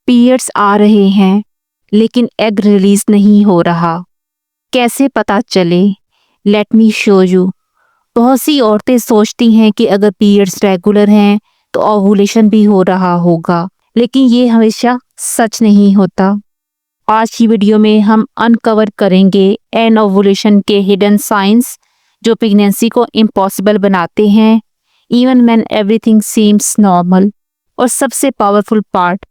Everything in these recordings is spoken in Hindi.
पीरियड्स आ रहे हैं लेकिन एग रिलीज नहीं हो रहा। कैसे पता चले? Let me show you. बहुत सी औरतें सोचती हैं कि अगर पीरियड्स रेगुलर हैं तो ओवुलेशन भी हो रहा होगा, लेकिन ये हमेशा सच नहीं होता। आज की वीडियो में हम अनकवर करेंगे एन ओवुलेशन के हिडन साइंस जो प्रेगनेंसी को इम्पॉसिबल बनाते हैं even when everything seems normal. और सबसे पावरफुल पार्ट,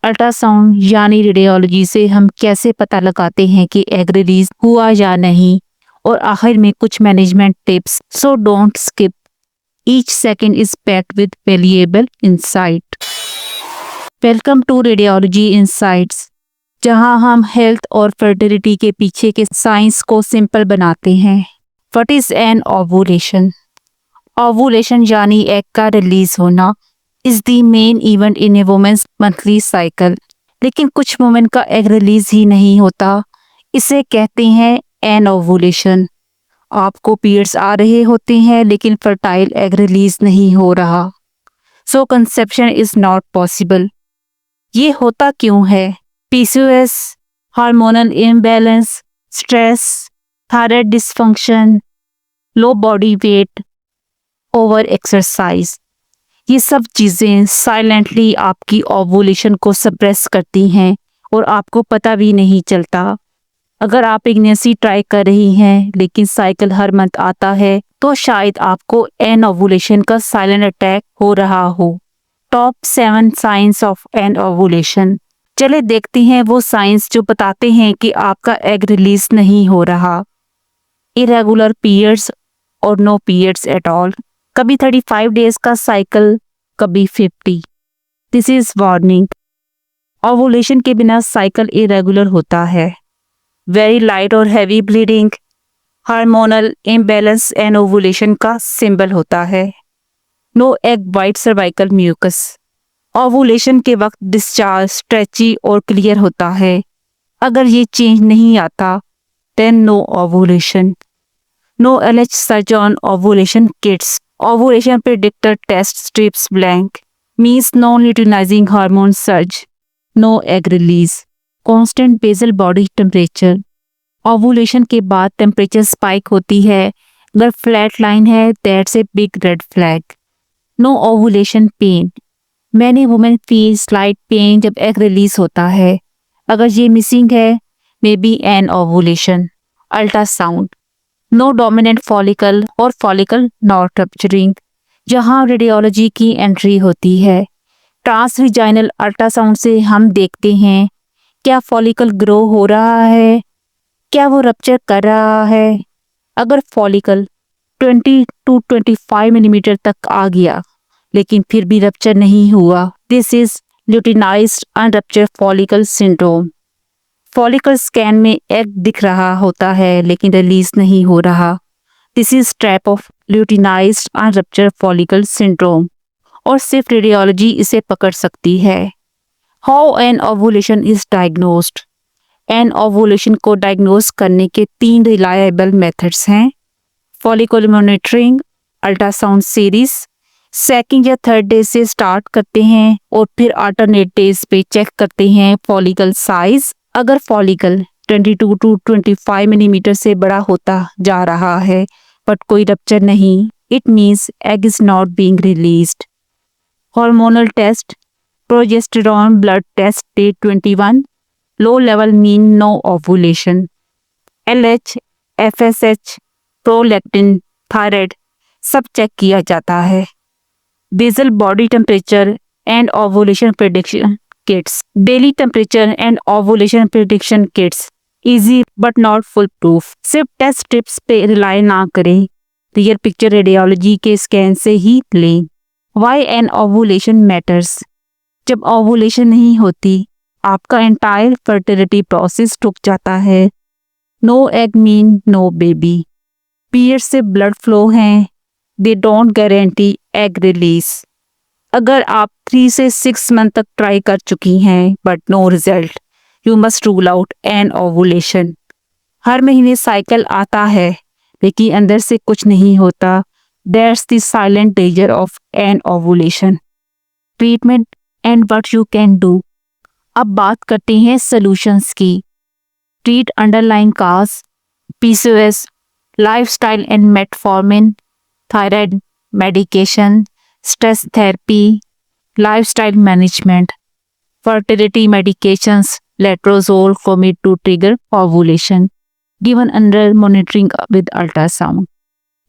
अल्ट्रासाउंड यानी रेडियोलॉजी से हम कैसे पता लगाते हैं कि एग रिलीज हुआ या नहीं। और आखिर में कुछ management tips, so don't skip. Each second is packed with valuable insight. Welcome to Radiology Insights, जहां हम हेल्थ और फर्टिलिटी के पीछे के साइंस को सिंपल बनाते हैं। What is anovulation? Ovulation यानी एग का रिलीज होना is the main event in a women's monthly cycle. लेकिन कुछ वुमेन का एग रिलीज ही नहीं होता, इसे कहते हैं एन ओवुलेशन। आपको पीरियड्स आ रहे होते हैं लेकिन फर्टाइल एग रिलीज नहीं हो रहा, so conception is not possible. ये होता क्यों है? PCOS, hormonal imbalance, stress, thyroid dysfunction, low body weight, over exercise, ये सब चीज़ें साइलेंटली आपकी ओवुलेशन को सप्रेस करती हैं और आपको पता भी नहीं चलता। अगर आप प्रेगनेंसी ट्राई कर रही हैं लेकिन साइकिल हर मंथ आता है तो शायद आपको एन ओवुलेशन का साइलेंट अटैक हो रहा हो। Top 7 signs of anovulation. चले देखते हैं वो साइंस जो बताते हैं कि आपका एग रिलीज नहीं हो रहा। इरेगुलर पीरियड्स और नो पीरियड्स एट ऑल। कभी 35 डेज का साइकिल, कभी 50। This is warning. ओवुलेशन के बिना साइकिल इरेगुलर होता है। वेरी लाइट और heavy bleeding, hormonal imbalance anovulation का सिंबल होता है। No egg white cervical mucus. Ovulation के वक्त डिस्चार्ज स्ट्रेची और क्लियर होता है। अगर ये चेंज नहीं आता then no ovulation. No LH surge on ovulation kits. Ovulation predictor test strips blank, means no luteinising hormone surge, no egg release. Constant basal body temperature. Ovulation के बाद टेम्परेचर स्पाइक होती है। अगर फ्लैट लाइन है that's a big red flag. No ovulation pain. Many women feel slight pain जब एग रिलीज होता है। अगर ये मिसिंग है maybe anovulation. Ultrasound. No dominant follicle और फॉलिकल नॉट रप्चरिंग, जहाँ रेडियोलॉजी की एंट्री होती है। ट्रांसविजाइनल अल्ट्रासाउंड से हम देखते हैं क्या फॉलिकल ग्रो हो रहा है, क्या वो रप्चर कर रहा है। अगर फॉलिकल 20 to 25 मिलीमीटर तक आ गया लेकिन फिर भी रप्चर नहीं हुआ, this is luteinized unrupture follicle syndrome. Follicle scan में एग दिख रहा होता है लेकिन रिलीज नहीं हो रहा, this is trap of luteinized unrupture follicle syndrome. और सिर्फ रेडियोलॉजी इसे पकड़ सकती है। How anovulation is diagnosed? Anovulation को डायग्नोज करने के 3 रिलायबल मेथड्स हैं। Follicle monitoring, ultrasound series. Second या थर्ड डे से स्टार्ट करते हैं और फिर अल्टरनेट डेज पे चेक करते हैं फॉलिकल साइज। अगर फॉलिकल 22 to 25 मिलीमीटर से बड़ा होता जा रहा है बट कोई रप्चर नहीं, it means egg is not being released. Hormonal test. Progesterone blood test day 21, low level mean no ovulation. LH, FSH, prolactin, thyroid सब चेक किया जाता है। Basal body temperature and ovulation prediction kits. Daily temperature and ovulation prediction kits, easy but not foolproof. सिर्फ टेस्ट टिप्स पे रिलाई ना करें, रियल पिक्चर रेडियोलॉजी के स्कैन से ही लें। Why anovulation matters? जब ओवुलेशन नहीं होती आपका एंटायर फर्टिलिटी प्रोसेस रुक जाता है। No egg mean no baby. Period से ब्लड फ्लो हैं, they don't guarantee egg release. अगर आप 3 से 6 मंथ तक ट्राई कर चुकी हैं but no result, you must rule out anovulation. हर महीने साइकिल आता है लेकिन अंदर से कुछ नहीं होता, that's the silent danger of anovulation. Treatment and what you can do. अब बात करते हैं सॉल्यूशंस की। Treat underlying cause, PCOS, lifestyle and metformin, thyroid medication, stress therapy, lifestyle management, fertility medications, letrozole, Clomid to trigger ovulation, given under monitoring with ultrasound.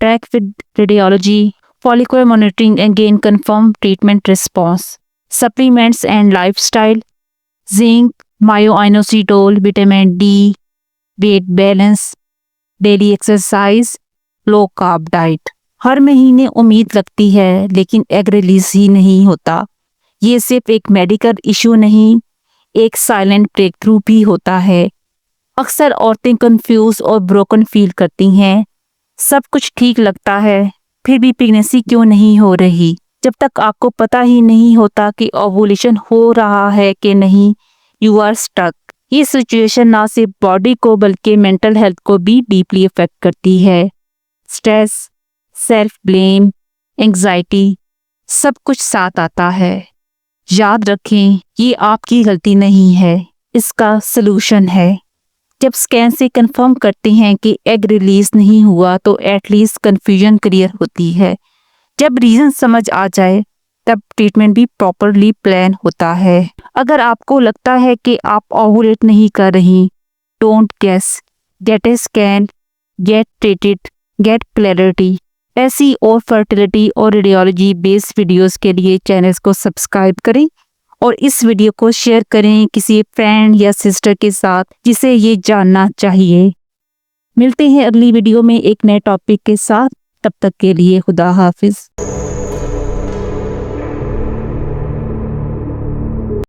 Track with radiology, follicular monitoring and gain confirmed treatment response. Supplements and lifestyle, zinc, myoinositol, vitamin D, weight balance, daily exercise, low carb diet. हर महीने उम्मीद लगती है लेकिन एग रिलीज ही नहीं होता। ये सिर्फ एक मेडिकल इशू नहीं, एक साइलेंट ब्रेक थ्रू भी होता है। अक्सर औरतें कंफ्यूज और ब्रोकन फील करती हैं। सब कुछ ठीक लगता है, फिर भी प्रेगनेंसी क्यों नहीं हो रही? जब तक आपको पता ही नहीं होता कि ओवुलेशन हो रहा है कि नहीं, यू आर स्टक। ये सिचुएशन ना सिर्फ बॉडी को बल्कि मेंटल हेल्थ को भी डीपली अफेक्ट करती है। स्ट्रेस, सेल्फ ब्लेम, एंग्जाइटी, सब कुछ साथ आता है। याद रखें, ये आपकी गलती नहीं है, इसका सलूशन है। जब स्कैन से कंफर्म करते हैं कि एग रिलीज नहीं हुआ तो एटलीस्ट कंफ्यूजन क्लियर होती है। जब रीज़न समझ आ जाए तब ट्रीटमेंट भी प्रॉपरली प्लान होता है। अगर आपको लगता है कि आप ओवुलेट नहीं कर रही, don't guess, get a scan, get treated, get clarity. ऐसी और फर्टिलिटी और रेडियोलॉजी बेस्ड वीडियोस के लिए चैनल को सब्सक्राइब करें और इस वीडियो को शेयर करें किसी फ्रेंड या सिस्टर के साथ जिसे ये जानना चाहिए। मिलते हैं अगली वीडियो में एक नए टॉपिक के साथ। तब तक के लिए खुदा हाफिज।